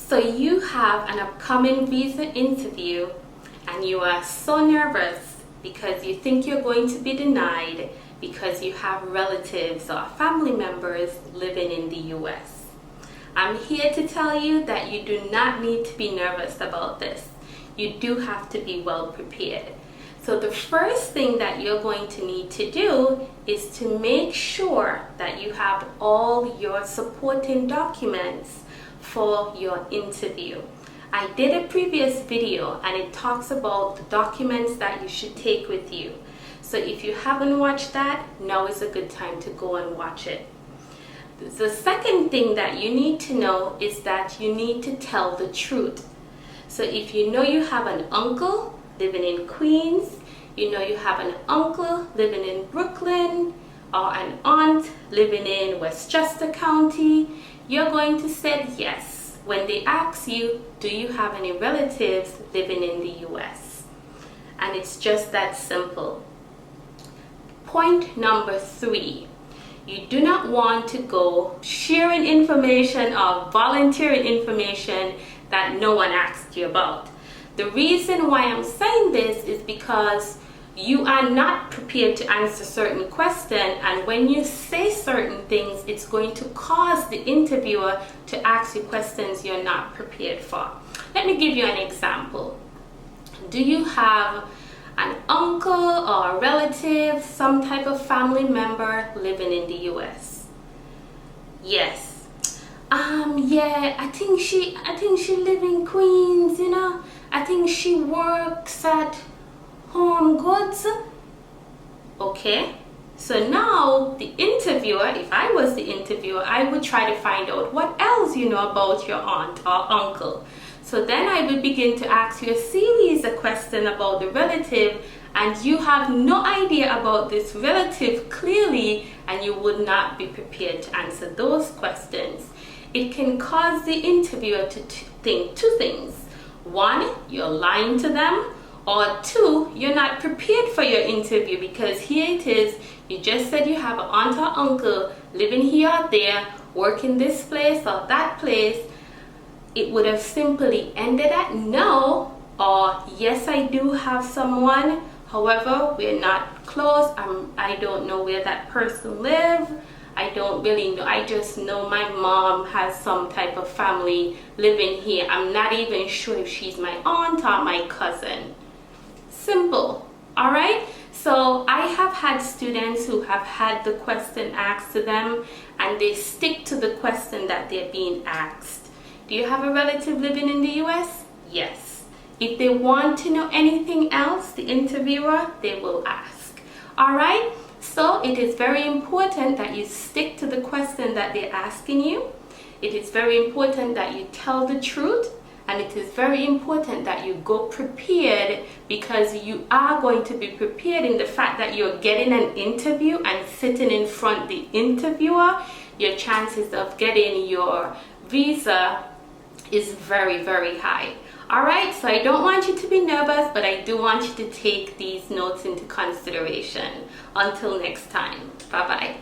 So you have an upcoming visa interview and you are so nervous because you think you're going to be denied because you have relatives or family members living in the US. I'm here to tell you that you do not need to be nervous about this. You do have to be well prepared. So the first thing that you're going to need to do is to make sure that you have all your supporting documents for your interview. I did a previous video and it talks about the documents that you should take with you. So if you haven't watched that, now is a good time to go and watch it. The second thing that you need to know is that you need to tell the truth. So if you know you have an uncle living in Queens, you know you have an uncle living in Brooklyn, or an aunt living in Westchester County, you're going to say yes when they ask you, do you have any relatives living in the US? And it's just that simple. Point number 3, you do not want to go sharing information or volunteering information that no one asked you about. The reason why I'm saying this is because you are not prepared to answer certain questions, and when you say certain things, it's going to cause the interviewer to ask you questions you're not prepared for. Let me give you an example. Do you have an uncle or a relative, some type of family member living in the US? Yes. Yeah, I think she live in Queens, you know. I think she works at Home Goods. Okay, so now the interviewer, if I was the interviewer, I would try to find out what else you know about your aunt or uncle. So then I would begin to ask you a series of questions about the relative, and you have no idea about this relative clearly, and you would not be prepared to answer those questions. It can cause the interviewer to think two things. One, you're lying to them, or 2, you're not prepared for your interview, because here it is, you just said you have an aunt or uncle living here or there, working this place or that place. It would have simply ended at no, or yes, I do have someone, however, we're not close, I don't know where that person lives, I don't really know, I just know my mom has some type of family living here. I'm not even sure if she's my aunt or my cousin. Simple. All right, so I have had students who have had the question asked to them and they stick to the question that they're being asked. Do you have a relative living in the US? Yes. If they want to know anything else, the interviewer, they will ask. All right, so it is very important that you stick to the question that they're asking you. It is very important that you tell the truth. And it is very important that you go prepared, because you are going to be prepared in the fact that you're getting an interview and sitting in front of the interviewer. Your chances of getting your visa is very, very high. All right, so I don't want you to be nervous, but I do want you to take these notes into consideration. Until next time, bye-bye.